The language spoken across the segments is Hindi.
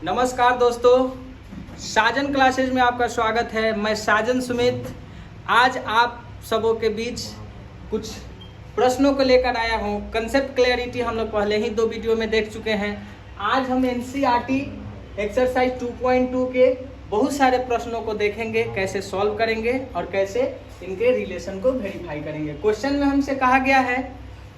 नमस्कार दोस्तों, साजन क्लासेज में आपका स्वागत है। मैं साजन सुमित आज आप सबों के बीच कुछ प्रश्नों को लेकर आया हूँ। कंसेप्ट क्लैरिटी हम लोग पहले ही 2 वीडियो में देख चुके हैं। आज हम एनसीईआरटी एक्सरसाइज 2.2 के बहुत सारे प्रश्नों को देखेंगे, कैसे सॉल्व करेंगे और कैसे इनके रिलेशन को वेरीफाई करेंगे। क्वेश्चन में हमसे कहा गया है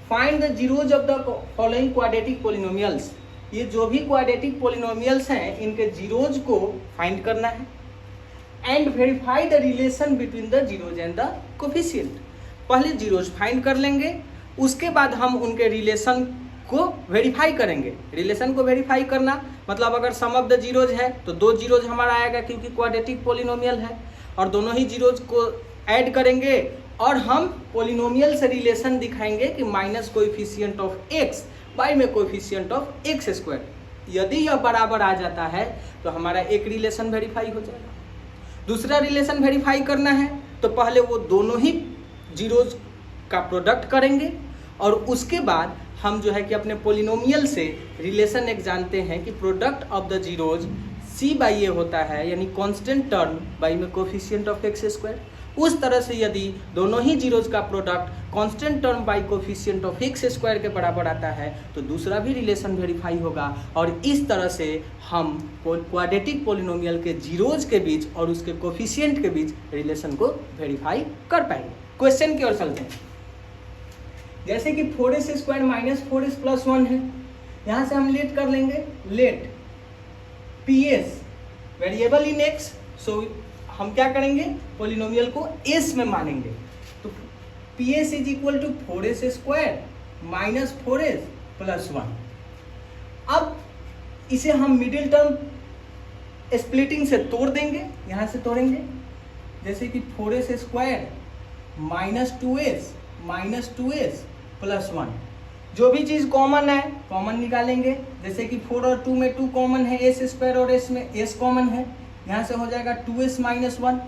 find the zeros of the following quadratic polynomials. ये जो भी क्वाड्रेटिक पॉलिनोमियल्स हैं इनके जीरोज को फाइंड करना है and verify the relation between the zeros and the coefficient. पहले जीरोज फाइंड कर लेंगे, उसके बाद हम उनके रिलेशन को वेरीफाई करेंगे। रिलेशन को वेरीफाई करना मतलब अगर सम ऑफ द जीरोज है तो 2 जीरोज हमारा आएगा क्योंकि क्वाड्रेटिक पॉलिनोमियल है, और दोनों ही जीरोज को ऐड करेंगे और हम पॉलिनोमियल से रिलेशन दिखाएंगे कि minus coefficient of x by में कोएफिशिएंट ऑफ एक्स स्क्वायर। यदि यह बराबर आ जाता है तो हमारा एक रिलेशन वेरीफाई हो जाएगा। दूसरा रिलेशन वेरीफाई करना है तो पहले वो दोनों ही जीरोज का प्रोडक्ट करेंगे और उसके बाद हम जो है कि अपने पॉलिनोमियल से रिलेशन एक जानते हैं कि product of the zeros c by a होता है, यानी कांस्टेंट टर्म बाई में कोएफिशिएंट ऑफ एक्स स्क्वायर। उस तरह से यदि दोनों ही जीरोज का product constant term by coefficient of x square के बराबर आता है तो दूसरा भी रिलेशन वेरीफाई होगा, और इस तरह से हम क्वाड्रेटिक पॉलिनोमियल के जीरोज के बीच और उसके कोएफिशिएंट के बीच रिलेशन को वेरीफाई कर पाएंगे। क्वेश्चन की ओर चलते हैं। जैसे कि 4s square minus 4s plus 1 है, यहाँ से हम लेट कर लेंगे let PS variable in x. So हम क्या करेंगे, पॉलिनोमियल को एस में मानेंगे। तो PS is equal to 4s square minus 4s plus 1। अब इसे हम मिडिल टर्म स्प्लिटिंग से तोड़ देंगे, यहाँ से तोड़ेंगे। जैसे कि 4s square minus 2s plus 1। जो भी चीज़ कॉमन है कॉमन निकालेंगे। जैसे कि 4 और 2 में 2 कॉमन है, एस स्क्वायर और एस में एस कॉमन है, यहाँ से हो जाएगा 2s माइनस 1।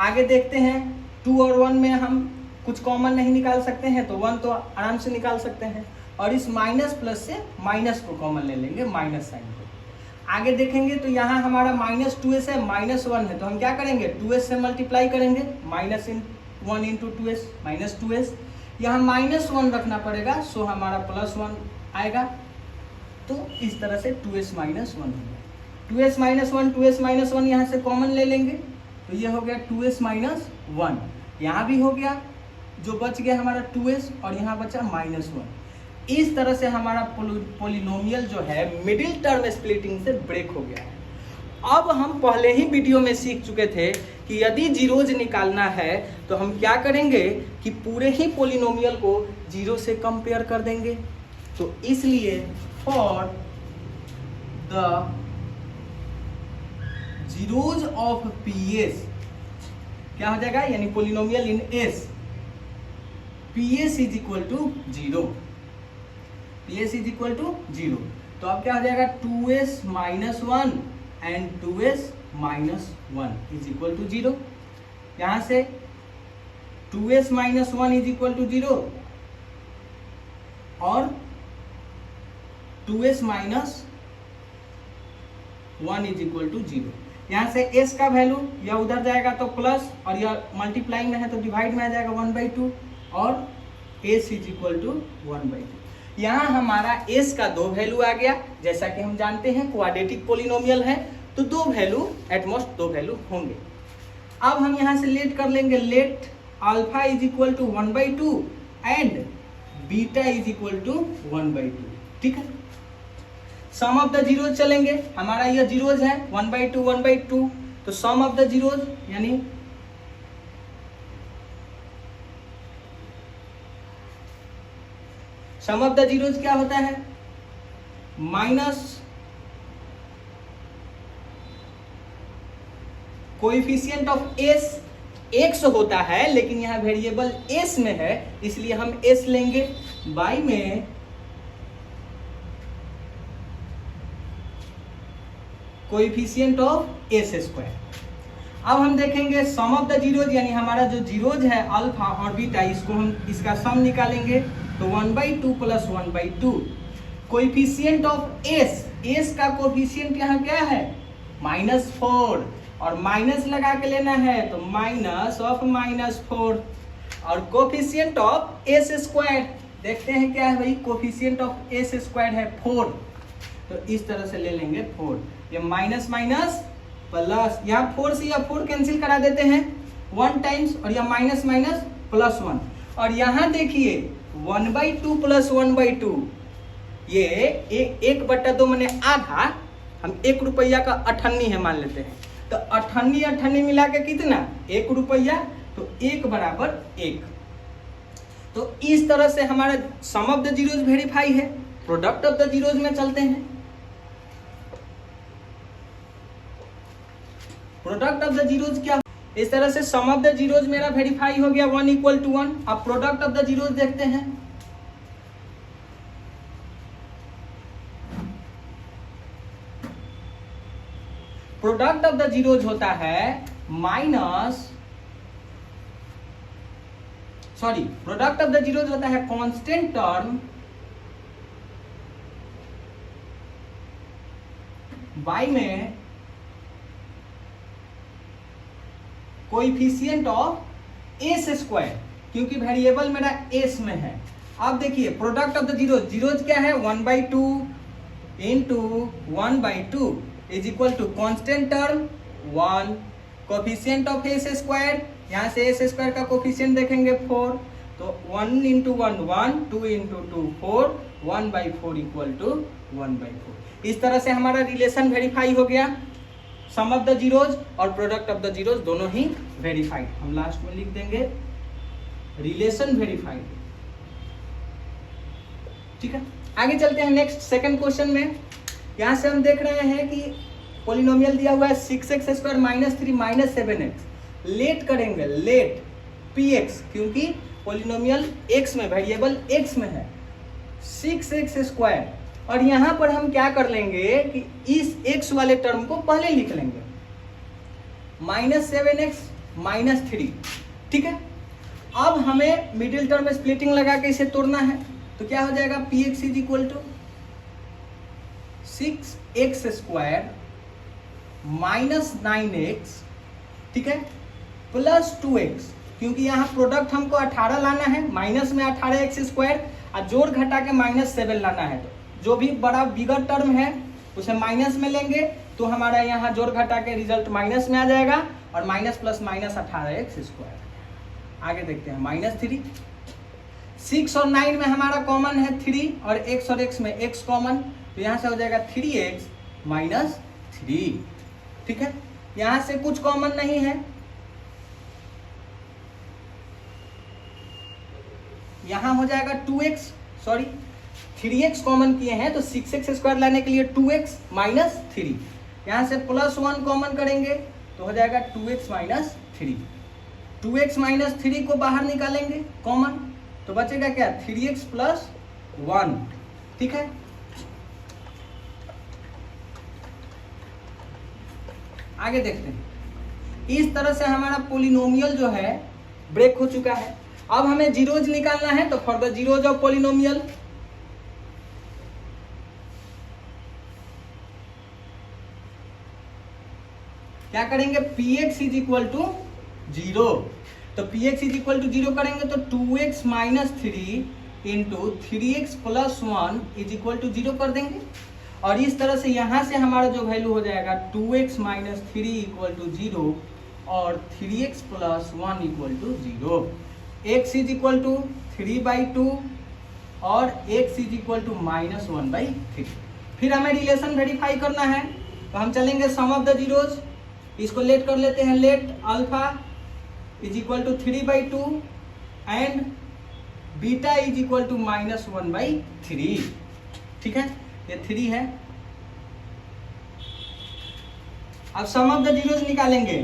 आगे देखते हैं 2 और 1 में हम कुछ कॉमन नहीं निकाल सकते हैं तो 1 तो आराम से निकाल सकते हैं, और इस माइनस प्लस से माइनस को कॉमन ले लेंगे, माइनस साइन को। आगे देखेंगे तो यहाँ हमारा माइनस 2s है, माइनस 1 है, तो हम क्या करेंगे 2s से मल्टीप्लाई करेंगे, minus 1 into 2s minus 2s। यहाँ माइनस 1 रखना पड़ेगा, सो हमारा प्लस 1 आएगा। तो इस तरह से 2s माइनस 1 होगा। 2s माइनस 1 2s माइनस 1 यहाँ से कॉमन ले लेंगे तो ये हो गया 2s माइनस 1। यहाँ भी हो गया, जो बच गया हमारा 2s और यहाँ बचा माइनस 1। इस तरह से हमारा पॉलिनोमियल जो है मिडिल टर्म स्प्लिटिंग से ब्रेक हो गया है। अब हम पहले ही वीडियो में सीख चुके थे कि यदि जीरोज निकालना है तो हम क्या करेंगे कि पूरे ही पॉलिनोमियल को जीरो से कंपेयर कर देंगे। तो इसलिए for the zeros of PS क्या हो जाएगा, यानी polynomial in S, PS is equal to 0। PS is equal to 0। तो अब क्या हो जाएगा 2s minus 1 and 2s minus 1 is equal to 0। यहाँ से 2s minus 1 is equal to 0 और 2s minus 1 is equal to 0। यहाँ से s का वैल्यू यह उधर जाएगा तो प्लस, और यह मल्टीप्लाई में है तो डिवाइड में आ जाएगा 1/2, और s इज इक्वल टू 1/2। यहाँ हमारा s का 2 वैल्यू आ गया। जैसा कि हम जानते हैं क्वाड्रेटिक पॉलिनोमियल है तो 2 वैल्यू एट मोस्ट 2 वैल्यू होंगे। अब हम यहाँ से लेट कर लेंगे let alpha is equal to 1/2 and beta is equal to 1/2। ठीक है, सम ऑफ द जीरोज चलेंगे। हमारा यह जीरोज है 1/2 1/2, तो सम ऑफ द जीरोज यानी सम ऑफ द जीरोज क्या होता है, minus coefficient of S x होता है, लेकिन यहाँ वेरिएबल एस में है इसलिए हम एस लेंगे, बाई में कोएफिशिएंट ऑफ एस स्क्वायर। अब हम देखेंगे सम ऑफ द जीरोज, यानी हमारा जो जीरोज है अल्फा और बीटा, इसको हम इसका सम निकालेंगे तो 1/2 plus 1/2 coefficient of S S का कोफिशिएंट यहाँ क्या है -4 और माइनस लगा के लेना है तो माइनस ऑफ -4 और कोफिशिएंट ऑफ एस स्क्वायर देखते हैं क्या है भाई, कोफिशिएंट ऑफ एस स्क्वायर है 4, तो इस तरह से ले लेंगे 4, ये माइनस माइनस प्लस, यहाँ 4 से या 4 कैंसिल करा देते हैं 1 टाइम्स और यह माइनस माइनस +1 और यहाँ देखिए 1/2 + 1/2 ये 1/2 मैंने आधा, हम 1 रुपया का 98 है मान लेते हैं, तो 98 मिला के कितना 1 रुपया, तो 1 = 1। तो इस तरह से हमारा sum of the zeros verify है। प्रोडक्ट ऑफ द जीरोज में चलते हैं। प्रोडक्ट ऑफ द जीरोज क्या, इस तरह से सम ऑफ द जीरोज मेरा वेरीफाई हो गया 1 = 1। अब प्रोडक्ट ऑफ द जीरोज देखते हैं। प्रोडक्ट ऑफ द जीरोज होता है प्रोडक्ट ऑफ द जीरोज होता है कांस्टेंट टर्म y में कोएफिशिएंट ऑफ एस स्क्वायर, क्योंकि वेरिएबल मेरा एस में है। अब देखिए product of the zeros, zeros क्या है 1/2 × 1/2 is equal to constant term 1, coefficient of S square, यहाँ से एस स्क्वायर का कोएफिशिएंट देखेंगे 4, तो 1 × 1 1, 2 × 2 4, 1/4 = 1/4। इस तरह से हमारा रिलेशन वेरीफाई हो गया। सम ऑफ द जीरोज और प्रोडक्ट ऑफ द जीरोज दोनों ही वेरीफाइड। हम लास्ट में लिख देंगे रिलेशन वेरीफाइड। ठीक है, आगे चलते हैं नेक्स्ट सेकंड क्वेश्चन में। यहां से हम देख रहे हैं कि पॉलिनोमियल दिया हुआ है 6x² - 3 - 7x। लेट करेंगे, लेट px, क्योंकि पॉलिनोमियल x में, वेरिएबल x में है 6x², और यहां पर हम क्या कर लेंगे कि इस x वाले टर्म को पहले लिख लेंगे -7x - 3। ठीक है, अब हमें मिडिल टर्म में स्प्लिटिंग लगा के इसे तोड़ना है, तो क्या हो जाएगा px = 6x² - 9x, ठीक है, प्लस 2x, क्योंकि यहाँ प्रोडक्ट हमको 18 लाना है, माइनस में 18x² और जोड़ घटा के -7 लाना है। तो जो भी बड़ा बिगर टर्म है उसे माइनस में लेंगे, तो हमारा यहाँ जोड़ घटा के रिजल्ट माइनस में आ जाएगा, और माइनस प्लस माइनस 18x²। आगे देखते हैं -3, 6 और 9 में हमारा कॉमन है 3, और x और x में x कॉमन, तो यहाँ से हो जाएगा 3x - 3। ठीक है, यहाँ से कुछ कॉमन नहीं है, यहाँ हो जाएगा 2x, 3x कॉमन किए हैं, तो 6x² लाने के लिए 2x - 3, यहाँ से +1 कॉमन करेंगे तो हो जाएगा 2x - 3। 2x - 3 को बाहर निकालेंगे कॉमन, तो बचेगा क्या 3x + 1। ठीक है, आगे देखते हैं। इस तरह से हमारा पॉलिनोमियल जो है ब्रेक हो चुका है। अब हमें जीरोज निकालना है, तो for the zeros of polynomial क्या करेंगे, px = 0, तो px = 0 करेंगे तो 2x - 3 × 3x + 1 = 0 कर देंगे, और इस तरह से यहाँ से हमारा जो वैल्यू हो जाएगा 2x - 3 = 0 और 3x + 1 = 0। x = 3/2 और x = -1/3। फिर हमें रिलेशन वेरीफाई करना है, तो हम चलेंगे सम ऑफ द जीरोज, इसको लेट कर लेते हैं। Let alpha = 3/2 and beta = -1/3। ठीक है, ये 3 है। अब सम ऑफ द जीरोज निकालेंगे,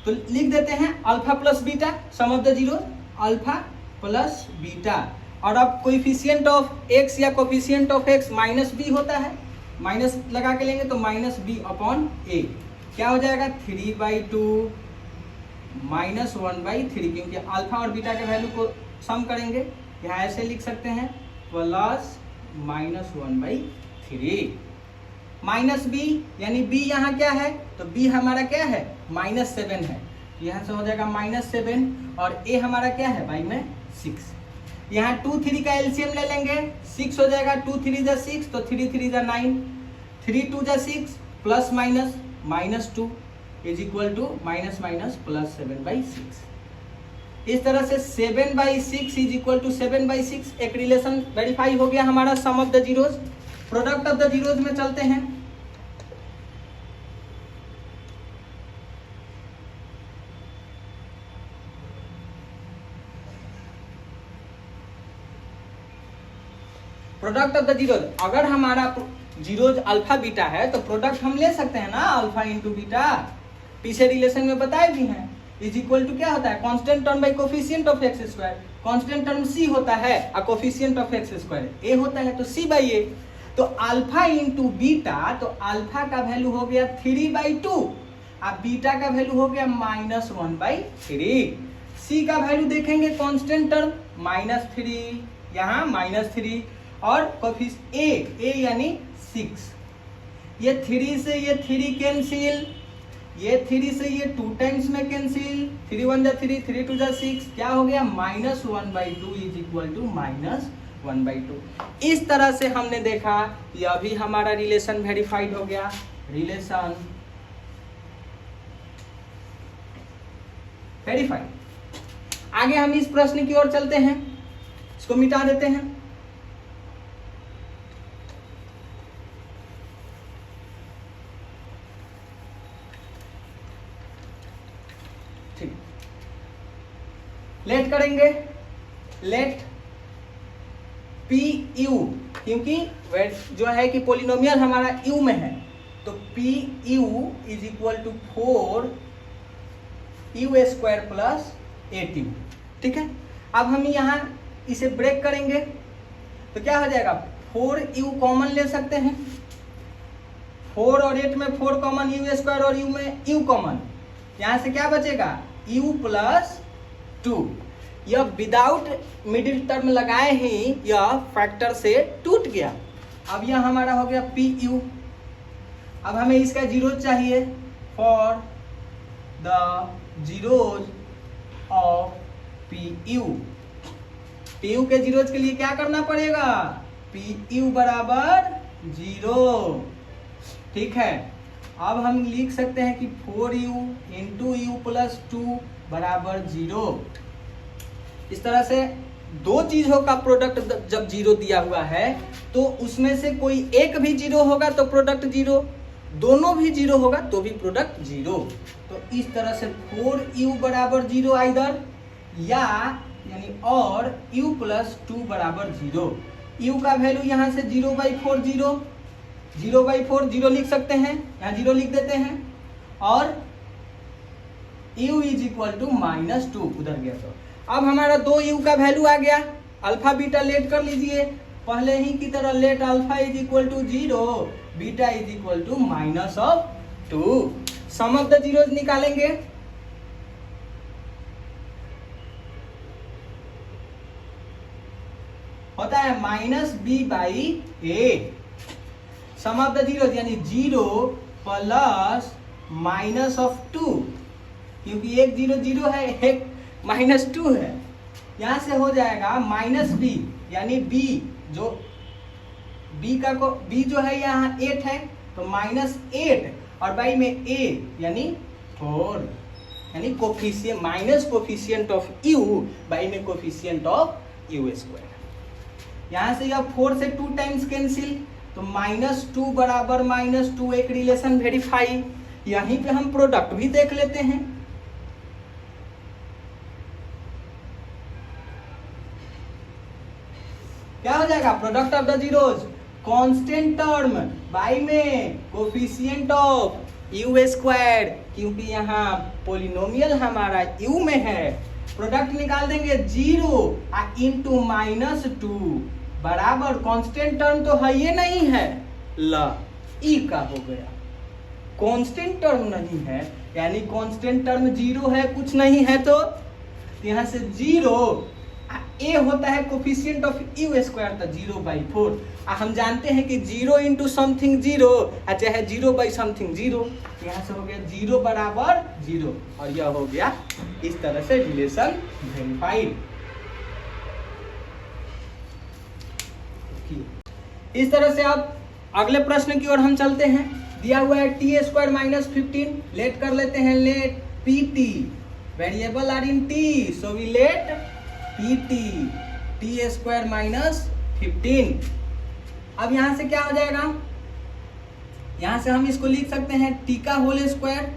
तो लिख देते हैं alpha plus beta, sum of the zeros alpha plus beta, और अब कोएफिशिएंट ऑफ x या कोएफिशिएंट ऑफ x -b होता है, माइनस लगा के लेंगे तो -b/a, क्या हो जाएगा 3/2 -1/3, क्योंकि अल्फा और बीटा के वैल्यू को सम करेंगे, यहाँ ऐसे लिख सकते हैं +- 1/3। माइनस बी, यानी बी यहाँ क्या है, तो बी हमारा क्या है, -7 है, यहाँ से हो जाएगा -7, और ए हमारा क्या है भाई में 6। यहाँ 2 3 का एलसीएम ले लेंगे, 6 हो जाएगा, 2 3 जा 6, तो 3 3 जा 9, 3 2 जा 6, plus minus -2 is equal to -+7/6। इस तरह से 7/6 इज इक्वल टू 7/6 एक रिलेशन वेरीफाई हो गया हमारा sum of the zeros. Product of the zeros में चलते हैं। प्रोडक्ट ऑफ द जीरोज, अगर हमारा जीरोज अल्फा बीटा है तो प्रोडक्ट हम ले सकते हैं ना, अल्फा इंटू बीटा, पीछे रिलेशन में बताए भी हैं। इज इक्वल टू क्या होता है, constant term by coefficient of x square, constant term c होता है और coefficient of x square a होता है, तो सी बाई ए। तो अल्फा इंटू बीटा, तो अल्फा का वैल्यू हो गया 3/2 और बीटा का वैल्यू हो गया -1/3। सी का वैल्यू देखेंगे कांस्टेंट टर्म -3, यहाँ -3, और कोफिशिएंट ए यानी 6, ये 3 से ये 3 कैंसिल, ये 3 से ये 2 टाइम्स में कैंसिल, 3 1 जा 3, 3 2 जा 6, क्या हो गया -1/2 इज इक्वल टू -1/2। इस तरह से हमने देखा कि अभी हमारा रिलेशन वेरीफाइड हो गया, रिलेशन वेरीफाइड। आगे हम इस प्रश्न की ओर चलते हैं, इसको मिटा देते हैं। लेट करेंगे, लेट पी यू, क्योंकि जो है कि पोलिनोमियल हमारा यू में है, तो P U is equal to 4u² plus 8u। ठीक है, अब हम यहाँ इसे ब्रेक करेंगे तो क्या हो जाएगा, 4u कॉमन ले सकते हैं, 4 और 8 में 4 कॉमन, u² और u में u कॉमन, यहाँ से क्या बचेगा u प्लस 2। यह विदाउट मिडिल टर्म लगाए ही यह फैक्टर से टूट गया। अब यह हमारा हो गया पी यू। अब हमें इसका जीरो चाहिए, for the zeros of P U. P U के जीरोज के लिए क्या करना पड़ेगा, पी यू बराबर 0। ठीक है, अब हम लिख सकते हैं कि 4u इंटू यू प्लस 2 बराबर 0। इस तरह से दो चीजों का प्रोडक्ट जब 0 दिया हुआ है तो उसमें से कोई एक भी 0 होगा तो प्रोडक्ट 0, दोनों भी 0 होगा तो भी प्रोडक्ट 0। तो इस तरह से 4u बराबर 0 आइदर, या यानी और u प्लस 2 बराबर 0। u का वैल्यू यहाँ से 0/4 0/4 0 लिख सकते हैं, यहाँ 0 लिख देते हैं, और u इज इक्वल टू -2 उधर गया। तो अब हमारा 2u का वैल्यू आ गया। अल्फा बीटा लेट कर लीजिए, पहले ही की तरह let alpha is equal to 0, beta is equal to -2। Sum of the zeros निकालेंगे। होता है -b/a। Some of the zeros यानी 0 प्लस -2, क्योंकि एक 0 0 है, एक -2 है, यहां से हो जाएगा -b, यानी b जो b का को b जो है यहाँ 8 है तो -8, और बाई में a यानी 4, यानी coefficient minus coefficient of u by में कोफिशिएंट ऑफ u²। यहाँ से यह 4 से 2 टाइम्स कैंसिल, तो -2 बराबर -2 एक रिलेशन वेरीफाई। यहीं पे हम प्रोडक्ट भी देख लेते हैं। क्या हो जाएगा, product of the zeros, constant term by में कोफिशिएंट ऑफ u², क्योंकि यहाँ पोलिनोमियल हमारा u में है। प्रोडक्ट निकाल देंगे 0 इंटू -2 बराबर कांस्टेंट टर्म तो है ये नहीं है, ला ई का हो गया, कांस्टेंट टर्म नहीं है, यानी कांस्टेंट टर्म 0 है, कुछ नहीं है, तो यहाँ से 0 ए होता है कोफिशिएंट ऑफ यू स्क्वायर तो 0/4। हम जानते हैं कि 0 इंटू समथिंग 0 चाहे 0 समथिंग 0, यहाँ से हो गया 0 बराबर 0 और यह हो गया इस तरह से रिलेशन वेरीफाइड। इस तरह से अब अगले प्रश्न की ओर हम चलते हैं। दिया हुआ है टी स्क्वायर माइनस 15, लेट कर लेते हैं, let P T, variable are in T, so we let P T square minus 15। अब यहां से क्या हो जाएगा, यहां से हम इसको लिख सकते हैं टी का होल स्क्वायर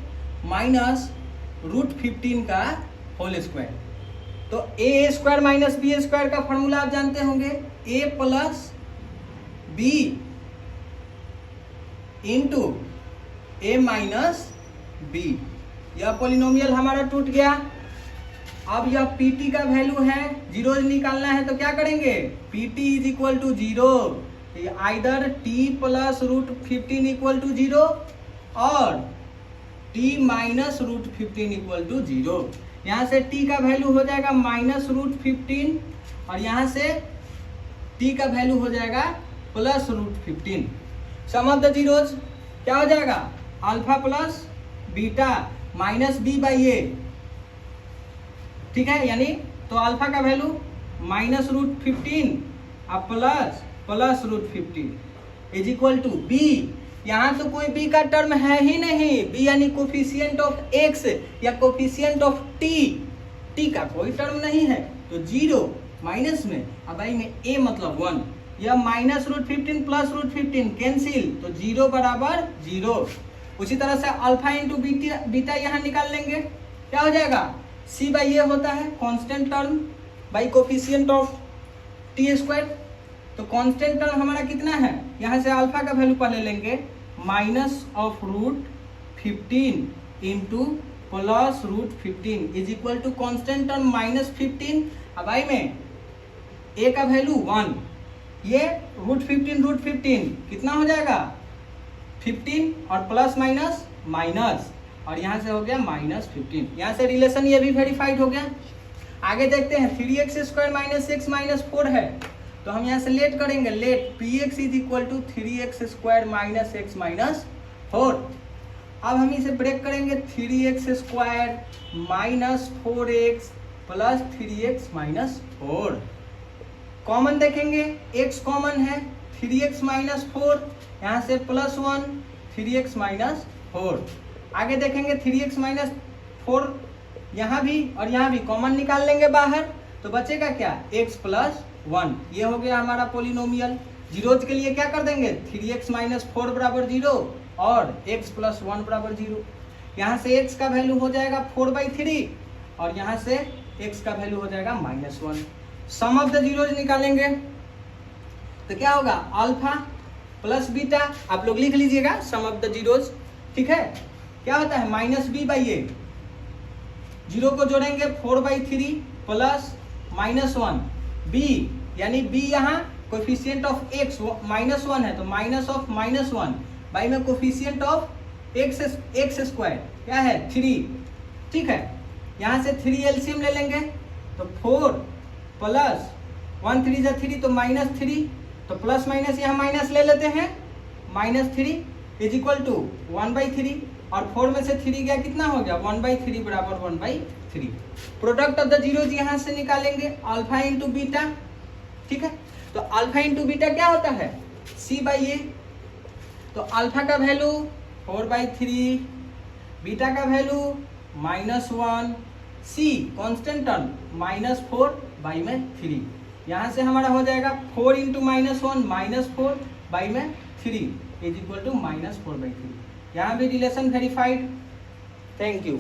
माइनस रूट 15 का होल स्क्वायर। तो A square minus B square का फॉर्मूला आप जानते होंगे, A plus B into A minus B. यह पॉलिनोमियल हमारा टूट गया। अब यह पी टी का वैल्यू है, जीरो निकालना है तो क्या करेंगे, P T is equal to 0, either T plus root 15 equal to 0 और T minus root 15 equal to 0। यहाँ से टी का वैल्यू हो जाएगा माइनस रूट 15 और यहाँ से टी का वैल्यू हो जाएगा plus root 15। Sum of the zeros क्या हो जाएगा, alpha plus beta minus B by a, ठीक है। यानी तो अल्फा का वैल्यू माइनस रूट 15 और plus root 15 is equal to B. यहाँ तो कोई बी का टर्म है ही नहीं, बी यानी कोफिशिएंट ऑफ एक्स या कोफिशिएंट ऑफ टी का कोई टर्म नहीं है, तो 0 माइनस में, अब आई में ए मतलब 1, यह minus root 15 plus root 15 cancel, तो 0 बराबर 0। उसी तरह से अल्फा इंटू बीटा यहाँ निकाल लेंगे, क्या हो जाएगा, सी बाई ए होता है constant term by coefficient of T square. तो कांस्टेंट टर्म हमारा कितना है, यहाँ से अल्फा का वैल्यू पहले लेंगे minus of root 15 into plus root 15 is equal to constant term minus 15। अब आई में ए का वैल्यू 1, ये रूट 15 कितना हो जाएगा 15 और प्लस माइनस माइनस और यहाँ से हो गया माइनस 15। यहाँ से रिलेशन ये भी वेरीफाइड हो गया। आगे देखते हैं 3x स्क्वायर माइनस 6 माइनस 4 है, तो हम यहाँ से लेट करेंगे, let P X is equal to 3x square minus x minus 4। अब हम इसे ब्रेक करेंगे, 3x square minus 4x plus 3x minus 4। Common देखेंगे, x कॉमन है, 3x माइनस 4, यहाँ से प्लस 1 3x माइनस 4। आगे देखेंगे 3x माइनस 4 यहाँ भी और यहाँ भी कॉमन निकाल लेंगे बाहर, तो बचेगा क्या, x प्लस 1। ये हो गया हमारा पोलिनोमियल। जीरोज के लिए क्या कर देंगे, 3x माइनस 4 बराबर 0 और x प्लस 1 बराबर 0। यहाँ से x का वैल्यू हो जाएगा 4/3 और यहाँ से x का वैल्यू हो जाएगा -1। सम ऑफ द जीरोज निकालेंगे तो क्या होगा, अल्फा प्लस बीटा, आप लोग लिख लीजिएगा सम ऑफ द जीरोज, ठीक है। क्या होता है minus B by A, zero को जोड़ेंगे 4/3 प्लस -1 बी, यानी बी यहाँ कोफिशिएंट ऑफ एक्स -1 है तो माइनस ऑफ -1 बाई में कोफिशिएंट ऑफ एक्स स्क्वायर क्या है 3, ठीक है। यहाँ से 3 एलसीएम ले लेंगे तो 4 प्लस 1 3 × 3 तो -3, तो प्लस माइनस यहाँ माइनस ले लेते हैं, -3 इज इक्वल टू 1/3 और 4 में से 3 गया कितना हो गया 1/3 बराबर 1/3। प्रोडक्ट ऑफ द जीरोज यहाँ से निकालेंगे, अल्फा इंटू बीटा, ठीक है। तो अल्फा इंटू बीटा क्या होता है c/a, तो अल्फा का वैल्यू 4/3, बीटा का वैल्यू -1, c कांस्टेंट टर्म -4/3। यहाँ से हमारा हो जाएगा 4 इंटू -1 -4/3 इज इक्वल टू -4/3। यहाँ भी रिलेशन वेरीफाइड। Thank you.